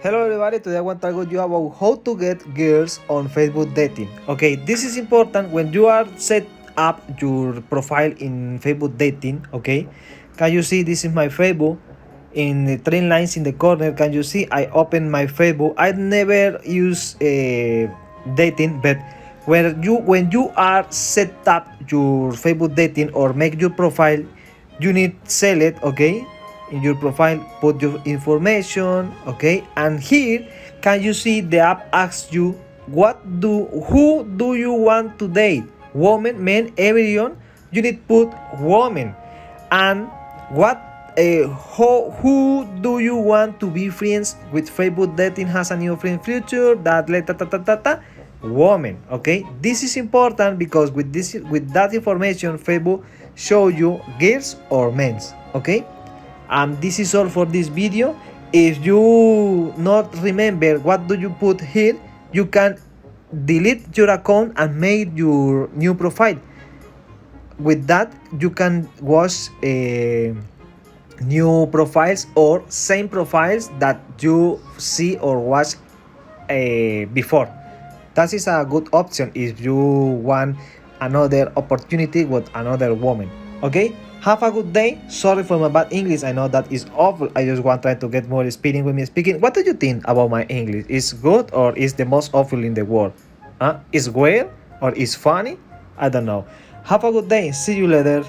Hello everybody, today I want to talk with you about how to get girls on Facebook dating. Okay, this is important when you are set up your profile in Facebook dating. Okay, can you see this is my Facebook? In the three lines in the corner, can you see I open my Facebook? I never use dating, but when you are set up your Facebook dating or make your profile, you need sell it. Okay, in your profile put your information. Okay, and here can you see the app asks you who do you want to date, woman, men, everyone. You need put woman. And what who do you want to be friends with? Facebook dating has a new friend future that woman. Okay, this is important because with that information Facebook show you girls or men's. Okay, this is all for this video. If you not remember what do you put here, you can delete your account and make your new profile. With that you can watch new profiles or same profiles that you see or watch before. That is a good option if you want another opportunity with another woman. Okay, have a good day. Sorry for my bad English, I know that is awful. I just want to try to get more experience with me speaking. What do you think about my English? Is good or is the most awful in the world? Is weird or is funny? I don't know. Have a good day, see you later.